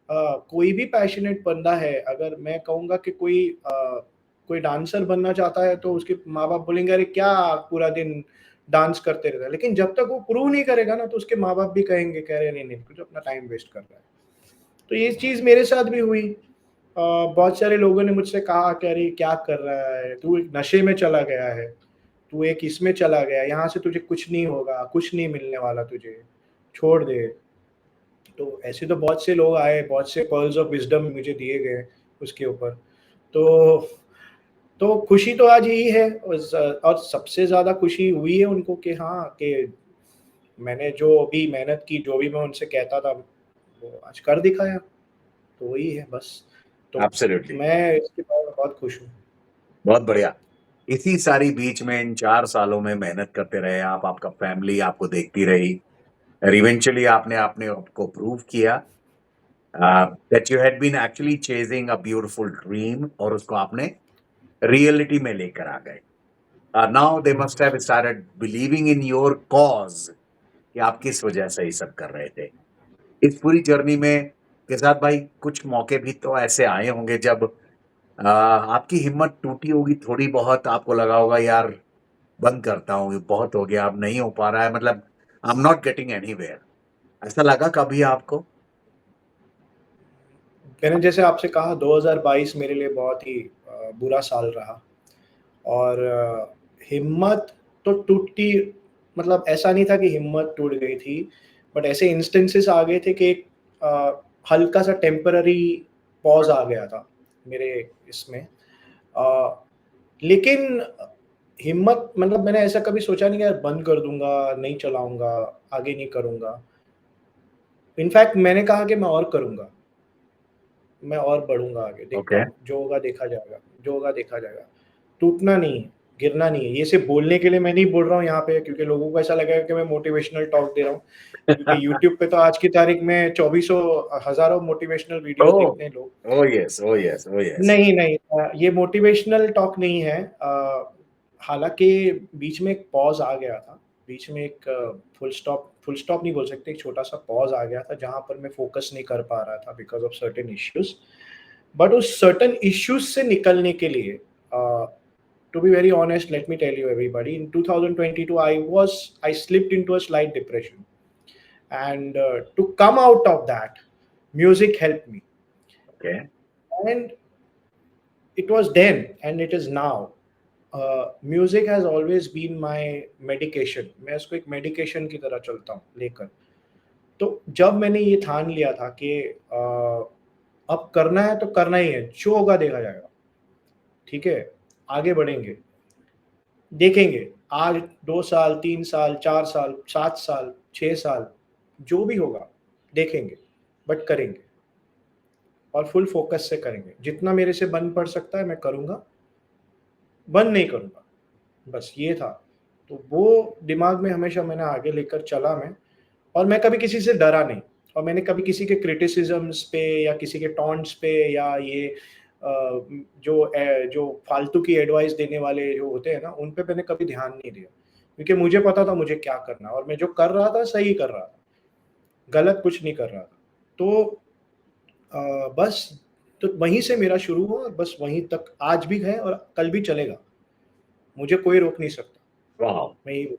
कोई भी पैशनेट बंदा है, अगर मैं कहूँगा कि कोई डांसर बनना चाहता है तो उसके माँ-बाप बोलेंगे अरे क्या पूरा दिन डांस करते रहता है। लेकिन जब तक वो प्रूव नहीं करेगा ना, तो उसके माँ-बाप भी कहेंगे कह रहे नहीं, कुछ अपना टाइम वेस्ट कर रहा है। तो ये चीज़ मेरे साथ भी हुई। बहुत सारे लोगों ने मुझसे कहा कि अरे क्या कर रहा है, तू एक नशे में चला गया है, तू एक इसमें चला गया, यहाँ से तुझे कुछ नहीं होगा, कुछ नहीं मिलने वाला तुझे, छोड़ दे। तो ऐसे तो बहुत से लोग आए, बहुत से पर्ल्स ऑफ विज़डम मुझे दिए गए उसके ऊपर। तो खुशी तो आज यही है, और सबसे ज़्यादा खुशी हुई है उनको कि हाँ, कि मैंने जो भी मेहनत की, जो भी मैं उनसे कहता था, वो आज कर दिखाया। तो वही है बस। तो एब्सोल्युटली, मैं इसके बारे में बहुत खुश हूँ। बहुत बढ़िया। इसी सारी बीच में इन 4 सालों में मेहनत करते रहे आप, आपका फैमिली आपको देखती रही और इवेंचुअली आपने अपने आप को प्रूव किया that you had been actually chasing a beautiful dream और उसको आपने रियलिटी में लेकर आ गए। Now they must have started believing in your cause कि आप किस वजह से ये सब कर रहे थे। इस पूरी जर्नी में केसार भाई कुछ मौके भी तो ऐसे आए होंगे जब आपकी हिम्मत टूटी होगी थोड़ी बहुत, आपको लगा होगा यार बंद करता हूँ, ये बहुत हो गया, अब नहीं हो पा रहा है, मतलब I am not getting anywhere. ऐसा लगा कभी आपको? मैंने जैसे आपसे कहा 2022 मेरे लिए बहुत ही बुरा साल रहा। और हिम्मत तो टूटी, मतलब ऐसा नहीं था कि हिम्मत टूट गई थी, बट ऐसे इंस्टेंसेस आ गए थे कि हल्का सा टेम्पररी पॉज आ गया था मेरे इसमें। लेकिन हिम्मत, मतलब मैंने ऐसा कभी सोचा नहीं कि यार बंद कर दूंगा, नहीं चलाऊंगा, आगे नहीं करूंगा। इनफैक्ट मैंने कहा कि मैं और करूंगा, मैं और बढ़ूंगा आगे, देखता ओके, हूँ जो होगा देखा जाएगा, जो होगा देखा जाएगा। टूटना नहीं है, गिरना नहीं है। ये सिर्फ बोलने के लिए मैं नहीं बोल रहा हूँ यहाँ पे, क्योंकि लोगों को ऐसा लगेगा कि मैं मोटिवेशनल टॉक दे रहा हूँ। क्योंकि यूट्यूब पे तो आज की तारीख में 2400 हज़ारों मोटिवेशनल वीडियोस ओह, देखते हैं लोग। Oh yes, oh yes, oh yes. नहीं, ये मोटिवेशनल टॉक नहीं है। हालाँकि बीच में एक पॉज़ आ गया था, बीच में एक फुल स्टॉप नहीं बोल सकते, एक छोटा-सा पॉज़ आ गया था, जहाँ पर मैं फ़ोकस नहीं कर पा रहा था because of certain issues. But उस सर्टेन इश्यूज़ से निकलने के लिए, to be very honest, let me tell you everybody, in 2022 I slipped into a slight depression, and to come out of that, music helped me. Okay, And it was then and it is now. Music has always been my medication. मैं इसको एक मेडिकेशन की तरह चलता हूँ लेकर। तो जब मैंने ये ठान लिया था कि अब करना है तो करना ही है, जो होगा देखा जाएगा, ठीक है, आगे बढ़ेंगे, देखेंगे, आज 2 साल, 3 साल, 4 साल, 7 साल, 6 साल, जो भी होगा देखेंगे, बट करेंगे और फुल फ़ोकस से करेंगे। जितना मेरे से बन पड़ सकता है मैं करूँगा, बंद नहीं करूँगा, बस ये था। तो वो दिमाग में हमेशा मैंने आगे लेकर चला मैं, और मैं कभी किसी से डरा नहीं, और मैंने कभी किसी के क्रिटिसिज़म्स पे या किसी के टॉन्ट्स पे या ये जो फालतू की एडवाइस देने वाले जो होते हैं ना, उन पे मैंने कभी ध्यान नहीं दिया, क्योंकि मुझे पता था मुझे क्या करना है और मैं जो कर रहा था सही कर रहा था, गलत कुछ नहीं कर रहा था। तो बस तो वहीं से मेरा शुरू हुआ और बस वहीं तक आज भी है और कल भी चलेगा। मुझे कोई रोक नहीं सकता। वाह! मैं यही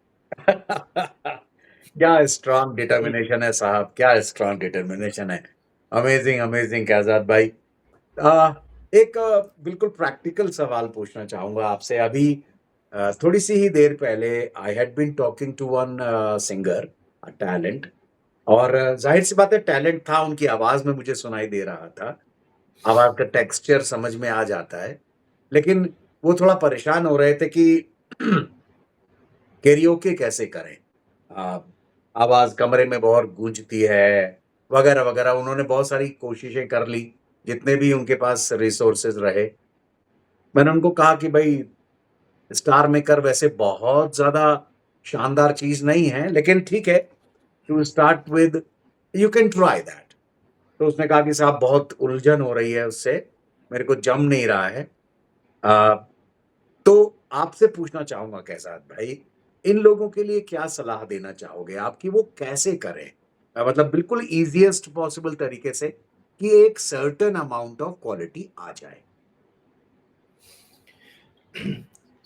क्या स्ट्रॉन्ग जी। डिटर्मिनेशन है साहब, क्या स्ट्रॉन्ग डिटर्मिनेशन है। अमेजिंग, अमेजिंग कैज़ाद भाई। एक बिल्कुल प्रैक्टिकल सवाल पूछना चाहूँगा आपसे। अभी थोड़ी-सी ही देर पहले I had been talking to one singer, a talent, और ज़ाहिर-सी बात है टैलेंट था, उनकी आवाज़ में मुझे सुनाई दे रहा था। आवाज़ का टेक्सचर समझ में आ जाता है। लेकिन वो थोड़ा परेशान हो रहे थे कि कैरियोके कैसे करें? अ, आवाज़ कमरे में बहुत गूंजती है, वगैरह-वगैरह। उन्होंने बहुत सारी कोशिशें कर ली, जितने भी उनके पास रिसोर्सेज़ रहे। मैंने उनको कहा कि भई स्टार मेकर वैसे बहुत ज़्यादा शानदार चीज़ नहीं है, लेकिन ठीक है, to start with you can try that. तो उसने कहा कि साहब बहुत उलझन हो रही है उससे, मेरे को जम नहीं रहा है। अ, तो आपसे पूछना चाहूँगा कैसात भाई, इन लोगों के लिए क्या सलाह देना चाहोगे आप कि वो कैसे करें? मतलब बिल्कुल ईज़ीएस्ट पॉसिबल तरीके से कि एक सर्टेन अमाउंट ऑफ क्वालिटी आ जाए।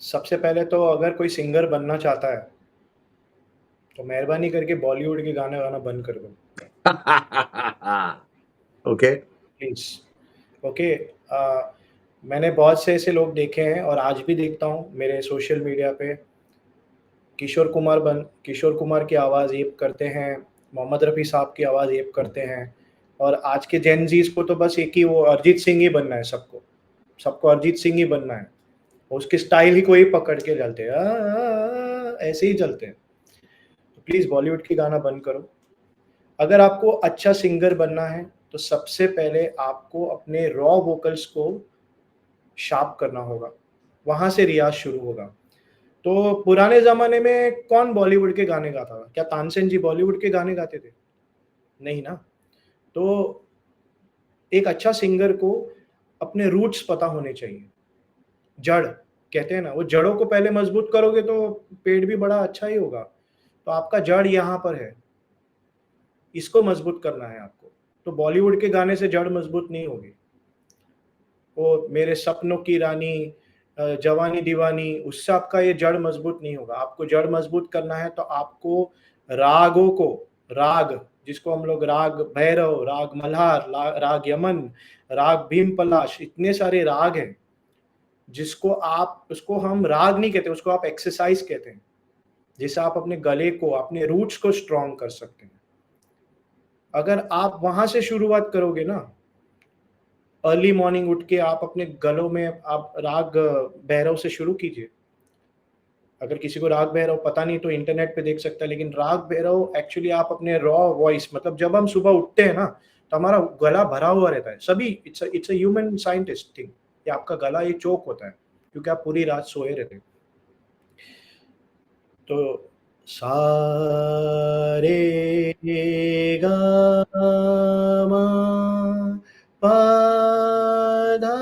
सबसे पहले तो अगर कोई सिंगर बनना चाहता है, तो मेहरबानी करके बॉलीवुड के गाने गाना बंद कर दो, ओके। प्लीज़। ओके। मैंने बहुत से ऐसे लोग देखे हैं और आज भी देखता हूँ मेरे सोशल मीडिया पे, किशोर कुमार की आवाज़ एप करते हैं, मोहम्मद रफ़ी साहब की आवाज़ एप करते हैं और आज के जेन ज़ीज़ को तो बस एक ही वो अरिजीत सिंह ही बनना है सबको। सबको अरिजीत सिंह ही बनना है। उसकी स्टाइल ही कोई पकड़ के चलते हैं, ऐसे ही चलते हैं। तो प्लीज़ बॉलीवुड के गाना बंद करो। अगर आपको अच्छा सिंगर बनना है, तो सबसे पहले आपको अपने रॉ वोकल्स को शार्प करना होगा, वहाँ से रियाज़ शुरू होगा। तो पुराने ज़माने में कौन बॉलीवुड के गाने गाता था? क्या तानसेन जी बॉलीवुड के गाने गाते थे? नहीं ना। तो एक अच्छा सिंगर को अपने रूट्स पता होने चाहिए। जड़ कहते हैं ना, वो जड़ों को पहले मजबूत करोगे तो पेड़ भी बड़ा अच्छा ही होगा। तो आपका जड़ यहाँ पर है, इसको मजबूत करना है आपको। तो बॉलीवुड के गाने से जड़ मजबूत नहीं होगी। वो मेरे सपनों की रानी, जवानी दीवानी, उससे आपका ये जड़ मजबूत नहीं होगा। आपको जड़ मजबूत करना है तो आपको रागों को, राग जिसको हम लोग राग भैरव, राग मल्हार, राग यमन, राग भीम पलाश, इतने सारे राग हैं जिसको आप, उसको हम राग नहीं कहते, उसको आप एक्सरसाइज कहते हैं, जिससे आप अपने गले को, अपने रूट्स को स्ट्रॉन्ग कर सकते हैं। अगर आप वहां से शुरुआत करोगे ना, अर्ली मॉर्निंग उठ के आप अपने गलों में आप राग भैरव से शुरू कीजिए। अगर किसी को राग भैरव पता नहीं तो इंटरनेट पे देख सकता है, लेकिन राग भैरव एक्चुअली आप अपने रॉ वॉइस, मतलब जब हम सुबह उठते हैं ना, तो हमारा गला भरा हुआ रहता है। सभी it's a human scientist thing, ये आपका गला ये चोक होता है क्योंकि आप पूरी रात सोए रहते हैं। तो सा रे गा मा पा धा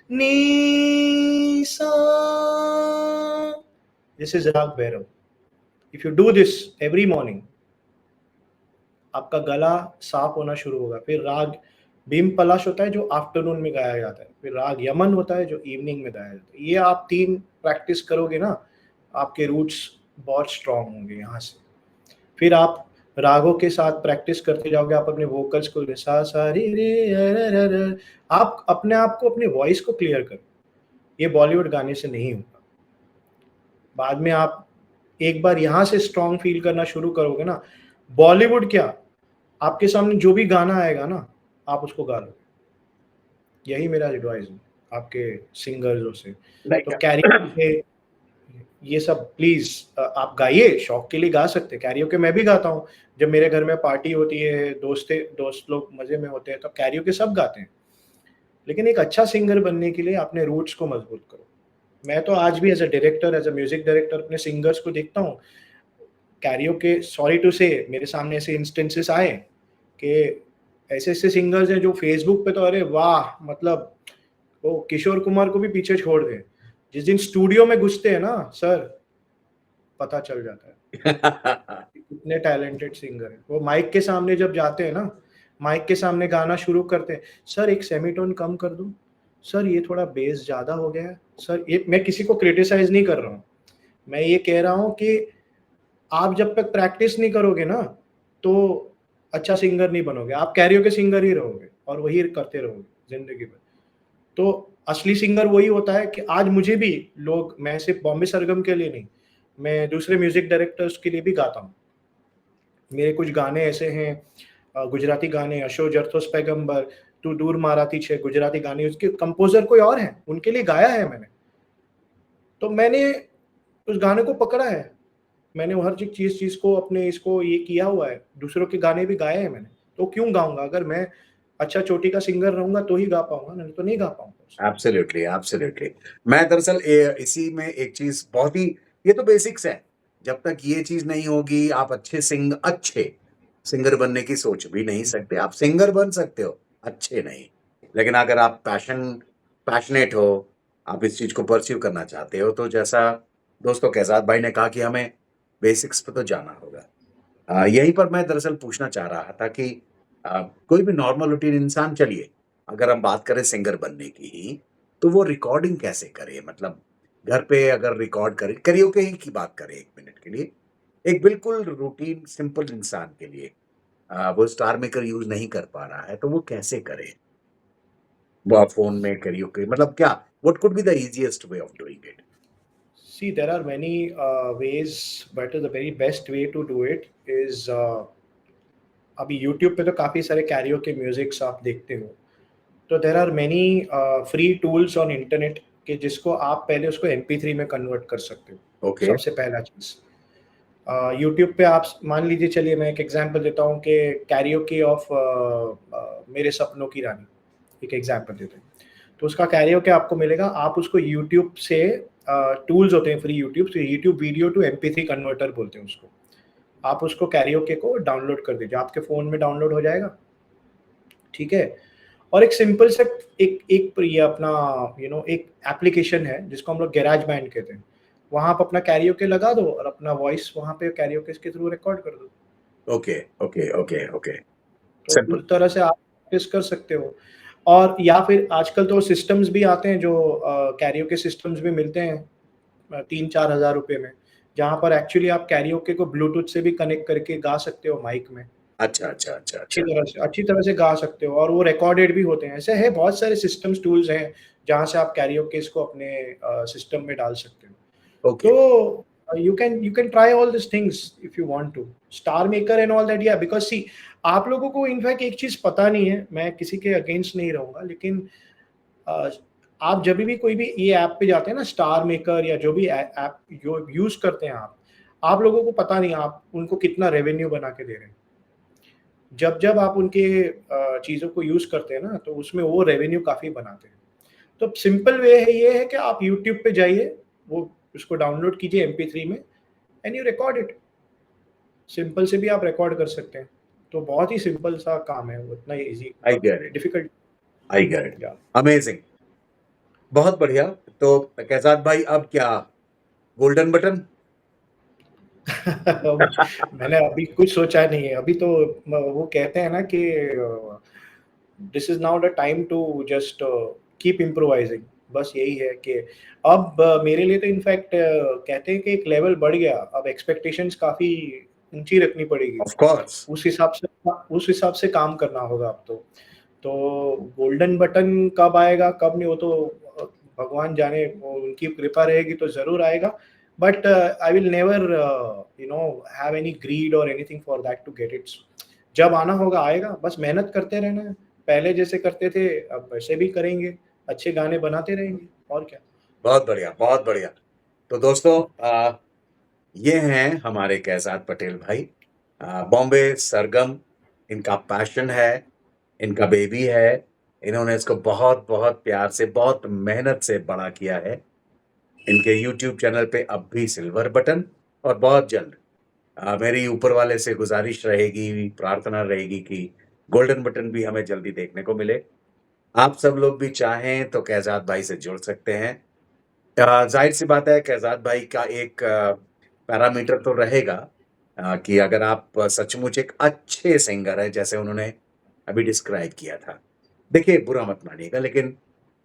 नी सा, दिस इज राग Bhairav. If you do this every morning, आपका गला साफ होना शुरू होगा। फिर राग भीम पलाश होता है जो आफ्टरनून में गाया जाता है, फिर राग यमन होता है जो इवनिंग में गाया जाता है। ये आप 3 प्रैक्टिस करोगे ना, आपके रूट्स बहुत स्ट्रॉन्ग होंगे यहाँ से। फिर आप रागों के साथ प्रैक्टिस करते जाओगे, आप अपने वोकल्स को सा सा रे रे र र र, आप अपने आप को, अपनी वॉइस को क्लियर करो। ये बॉलीवुड गाने से नहीं होगा। बाद में आप एक बार यहाँ से स्ट्रॉन्ग फील करना शुरू करोगे ना, बॉलीवुड क्या, आपके सामने जो भी गाना आएगा ना, आप उसको गा लो। यही मेरा एडवाइस है आपके सिंगर्सों से। तो लाइक कैरियोके ये सब प्लीज़ आप गाइए, शौक के लिए गा सकते हैं। कैरियोके मैं भी गाता हूँ। जब मेरे घर में पार्टी होती है, दोस्त लोग मज़े में होते हैं, तो कैरियोके सब गाते हैं। लेकिन एक अच्छा सिंगर बनने के लिए अपने रूट्स को मजबूत करो। मैं तो आज भी as a director, as a music director अपने सिंगर्स को देखता हूँ। कैरियोके, सॉरी टू से, मेरे सामने ऐसे इंस्टेंसेस आए कि ऐसे-ऐसे सिंगर्स हैं जो फेसबुक पे तो अरे वाह! मतलब वो किशोर कुमार को भी पीछे छोड़ दें, जिस दिन स्टूडियो में घुसते हैं ना सर, पता चल जाता है कि कितने टैलेंटेड सिंगर हैं। वो माइक के सामने जब जाते हैं ना, माइक के सामने गाना शुरू करते हैं, सर एक सेमीटोन कम कर दूं, सर ये थोड़ा बेस ज्यादा हो गया है, सर ये, मैं किसी को क्रिटिसाइज नहीं कर रहा हूँ, मैं ये कह रहा हूँ कि आप जब तक प्रैक्टिस नहीं करोगे ना, तो अच्छा सिंगर नहीं बनोगे, आप कैरियोके सिंगर ही रहोगे और वही करते रहोगे जिंदगी भर। तो असली सिंगर वही होता है कि आज मुझे भी लोग, मैं सिर्फ बॉम्बे सरगम के लिए नहीं, मैं दूसरे म्यूजिक डायरेक्टर्स के लिए भी गाता हूँ। मेरे कुछ गाने ऐसे हैं, गुजराती गाने, अशो जरथोस पैगंबर, तू दूर माराती छे, गुजराती गाने, उसके कंपोजर कोई और हैं, उनके लिए गाया है मैंने। तो मैंने उस गाने को पकड़ा है, मैंने वो हर चीज़ को अपने इसको ये किया हुआ है, दूसरों के गाने भी गाए हैं मैंने, तो क्यों गाऊँगा? अगर मैं अच्छा चोटी का सिंगर रहूँगा तो ही गा पाऊँगा, नहीं तो नहीं गा पाऊँगा। Absolutely, absolutely. मैं दरअसल इसी में एक चीज बहुत ही, ये तो बेसिक्स है, जब तक ये चीज नहीं होगी आप अच्छे सिंगर बनने की सोच भी नहीं सकते। आप सिंगर बन सकते हो, अच्छे नहीं, लेकिन अगर आप पैशनेट हो, आप इस चीज को परस्यू करना चाहते हो, तो जैसा दोस्तों कैसाद भाई ने कहा कि हमें बेसिक्स पे तो जाना होगा। यहीं पर मैं दरअसल पूछना चाह रहा था कि कोई भी नॉर्मल रूटीन इंसान, चलिए अगर हम बात करें सिंगर बनने की ही, तो वो रिकॉर्डिंग कैसे करे? मतलब घर पे अगर रिकॉर्ड करे, करियोके ही की बात करें 1 मिनट के लिए, एक बिल्कुल रूटीन सिंपल इंसान के लिए, वो स्टार मेकर यूज़ नहीं कर पा रहा है, तो वो कैसे करे? वो फ़ोन में करियोके, मतलब क्या, what could be the easiest way of doing it? See, there are many ways, but the very best way to do it is अभी यूट्यूब पे तो काफ़ी सारे कैरियोके म्यूजिक्स आप देखते हो, तो there are many free tools on internet कि जिसको आप पहले उसको MP3 में कन्वर्ट कर सकते हो। ओके, सबसे पहला चीज़, यूट्यूब पे आप मान लीजिए, चलिए मैं एक एग्जांपल देता हूँ कि कैरियोके ऑफ मेरे सपनों की रानी, एक एग्जांपल देते हैं, तो उसका कैरियोके आपको मिलेगा, आप उसको यूट्यूब से, टूल्स होते हैं फ्री यूट्यूब से, YouTube video to MP3 converter बोलते हैं उसको, आप उसको कैरियोके को डाउनलोड कर दीजिए, आपके फ़ोन में डाउनलोड हो जाएगा, ठीक है? और एक सिंपल से एक एक ये अपना एक एप्लीकेशन है जिसको हम लोग गैराज बैंड कहते हैं, वहाँ आप अपना कैरियोके लगा दो और अपना वॉइस वहाँ पे कैरियोके के थ्रू रिकॉर्ड कर दो। ओके, ओके, ओके, ओके, तो सिंपल। उस तरह से आप प्रैक्टिस कर सकते हो। और या फिर आजकल तो सिस्टम्स भी आते हैं जो कैरियोके सिस्टम्स भी मिलते हैं 3-4 हज़ार रुपए में, जहाँ पर एक्चुअली आप कैरियोके को ब्लूटूथ से भी कनेक्ट करके गा सकते हो माइक में। अच्छा, अच्छा, अच्छा, अच्छा। अच्छी तरह से गा सकते हो और वो रिकॉर्डेड भी होते हैं। ऐसे है बहुत सारे सिस्टम्स, टूल्स हैं, जहाँ से आप कैरियोकेज़ को अपने सिस्टम में डाल सकते हो। ओके, तो you can try all these things if you want to. Star maker and all that, या बिकॉज़ सी, आप लोगों को इनफैक्ट एक चीज़ पता नहीं है, मैं किसी के अगेंस्ट नहीं रहूँगा, लेकिन अ, आप जभी भी कोई भी ये ऐप पे जाते हैं ना, स्टार मेकर या जो भी ऐप जो यूज़ करते हैं आप लोगों को पता नहीं आप उनको कितना रेवेन्यू बना के दे रहे हैं। जब आप उनके चीज़ों को यूज़ करते हैं ना, तो उसमें वो रेवेन्यू काफ़ी बनाते हैं। तो सिंपल वे है, ये है कि आप यूट्यूब पे जाइए, वो उसको डाउनलोड कीजिए MP3 में and you record it. Simple से भी आप रिकॉर्ड कर सकते हैं। तो बहुत ही सिंपल सा काम है, वो इतना easy, I get it, difficult I get it. या अमेजिंग, बहुत बढ़िया। तो कैसाद भाई, अब क्या गोल्डन बटन? मैंने अभी कुछ सोचा नहीं है। अभी तो वो कहते हैं ना कि this is now the time to just keep improvising. बस यही है कि अब मेरे लिए तो इनफैक्ट कहते हैं कि एक लेवल बढ़ गया, अब एक्सपेक्टेशंस काफ़ी ऊँची रखनी पड़ेगी। Of course. उस हिसाब से काम करना होगा अब तो। तो गोल्डन बटन कब आएगा, कब नहीं, वो तो अ, भगवान जाने, वो उनकी कृपा रहेगी तो ज़रूर आएगा। But I will never have any greed और anything for that to get it. जब आना होगा आएगा, बस मेहनत करते रहना है। पहले जैसे करते थे अब वैसे भी करेंगे, अच्छे गाने बनाते रहेंगे और क्या। बहुत बढ़िया, बहुत बढ़िया। तो दोस्तों, ये हैं हमारे कैसाद पटेल भाई, बॉम्बे सरगम इनका पैशन है, इनका बेबी है। इन्होंने इसको बहुत-बहुत प्यार से, बहुत मेहनत से बड़ा किया है। इनके यूट्यूब चैनल पे अब भी सिल्वर बटन, और बहुत जल्द मेरी ऊपर वाले से गुज़ारिश रहेगी, प्रार्थना रहेगी कि गोल्डन बटन भी हमें जल्दी देखने को मिले। आप सब लोग भी चाहें तो कैजात भाई से जुड़ सकते हैं। ज़ाहिर-सी बात है कैजात भाई का एक पैरामीटर तो रहेगा कि अगर आप सचमुच एक अच्छे सिंगर हैं, जैसे उन्होंने अभी डिस्क्राइब किया था। देखिए, बुरा मत मानिएगा लेकिन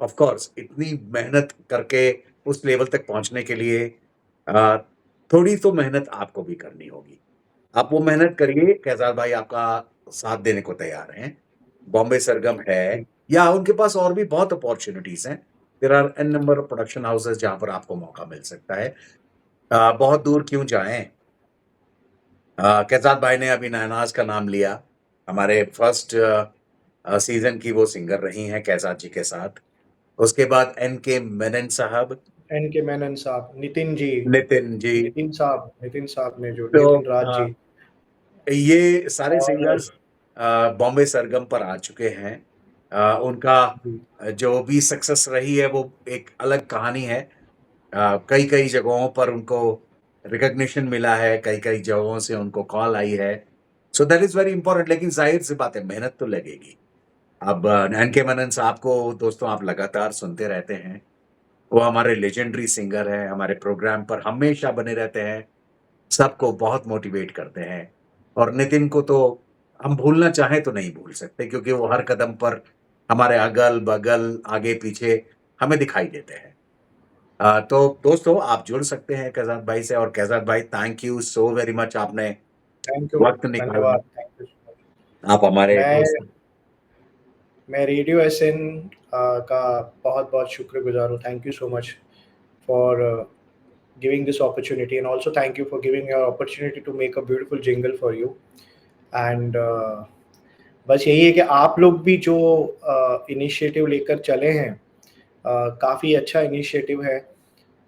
ऑफ़ कोर्स इतनी मेहनत करके उस लेवल तक पहुँचने के लिए अ, थोड़ी तो मेहनत आपको भी करनी होगी। आप वो मेहनत करिए, कैज़ार भाई आपका साथ देने को तैयार हैं। बॉम्बे सरगम है जी, या उनके पास और भी बहुत अपॉर्च्युनिटीज़ हैं। There are an number of production houses जहाँ पर आपको मौका मिल सकता है। बहुत दूर क्यों जाएँ? कैज़ात भाई ने अभी नानाज़ का नाम लिया। हमारे फर्स्ट सीज़न की वो सिंगर रही हैं कैज़ात जी के साथ। उसके बाद एन.के. मेनन साहब, एन के मेनन साहब, नितिन जी। नितिन साहब ने जो तो नितिन राज अ, जी ये सारे और सिंगर्स बॉम्बे सरगम पर आ चुके हैं। उनका जी, जो भी सक्सेस रही है वो एक अलग कहानी है। कई-कई जगहों पर उनको रिकॉग्निशन मिला है, कई-कई जगहों से उनको कॉल आई है। So that is very important लेकिन ज़ाहिर-सी बात है मेहनत तो लगेगी। अब एन.के. मेनन साहब को दोस्तों आप लगातार सुनते रहते हैं। वो हमारे लेजेंडरी सिंगर हैं, हमारे प्रोग्राम पर हमेशा बने रहते हैं, सबको बहुत मोटिवेट करते हैं और नितिन को तो हम भूलना चाहें तो नहीं भूल सकते क्योंकि वो हर कदम पर हमारे अगल-बगल, आगे-पीछे हमें दिखाई देते हैं। तो दोस्तों आप जुड़ सकते हैं कैज़ात भाई से और कैज़ात भाई thank you so very much आपने थैंक यू, वक़्त निकाला। धन्यवाद, थैंक यू सो मच। आप हमारे मैं दोस्त हैं। मैं रेडियो एसएन का बहुत-बहुत शुक्रगुज़ार हूँ। Thank you so much for giving this opportunity, and also thank you for giving your opportunity to make a beautiful jingle for you. And बस यही है कि आप लोग भी जो इनिशिएटिव लेकर चले हैं, काफ़ी अच्छा इनिशिएटिव है।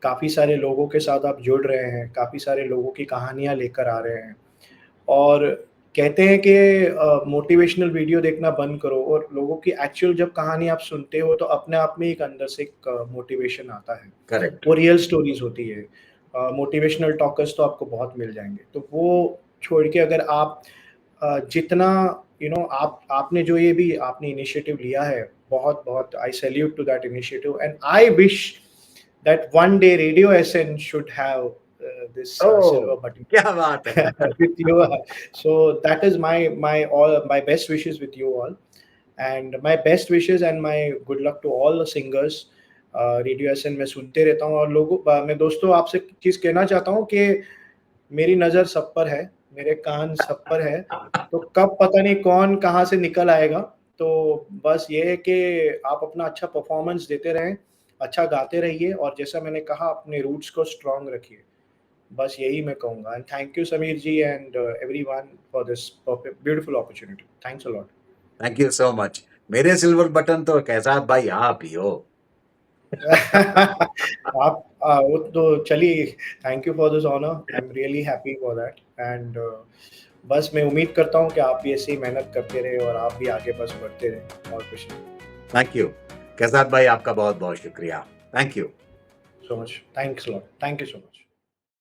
काफ़ी सारे लोगों के साथ आप जुड़ रहे हैं, काफ़ी सारे लोगों की कहानियाँ लेकर आ रहे हैं। और कहते हैं कि मोटिवेशनल वीडियो देखना बंद करो, और लोगों की एक्चुअल जब कहानी आप सुनते हो तो अपने आप में एक अंदर से एक मोटिवेशन आता है। करेक्ट। वो रियल स्टोरीज़ होती है। मोटिवेशनल टॉकर्स तो आपको बहुत मिल जाएँगे। तो वो छोड़ के अगर आप जितना आप आपने जो ये भी आपने इनिशिएटिव लिया है, बहुत-बहुत I salute to that initiative, and I wish that one day radio SN should have this silver oh! button क्या बात है! with you. So that is my best wishes with you all, and my best wishes and my good luck to all the singers. Radio SN मैं सुनते रहता हूँ, और मैं दोस्तों आपसे एक चीज़ कहना चाहता हूँ कि मेरी नज़र सब पर है, मेरे कान सब पर है, तो कब पता नहीं कौन कहाँ से निकल आएगा। तो बस ये है कि आप अपना अच्छा परफ़ॉर्मेंस देते रहें, अच्छा गाते रहिए, और जैसा मैंने कहा अपने रूट्स को स्ट्रॉन्ग रखिए। बस यही मैं कहूँगा, and thank you Sameer ji and everyone for this beautiful opportunity. Thanks a lot. Thank you so much. मेरे सिल्वर बटन तो कैज़ात भाई आप ही हो। आप वो तो चलिए, thank you for this honour, I am really happy for that, and बस मैं उम्मीद करता हूँ कि आप भी ऐसे ही मेहनत करते रहें और आप भी आगे बस बढ़ते रहें, और कुछ नहीं। Thank you. कैज़ात भाई आपका बहुत-बहुत शुक्रिया। Thank you. So much, thanks a lot, thank you so much.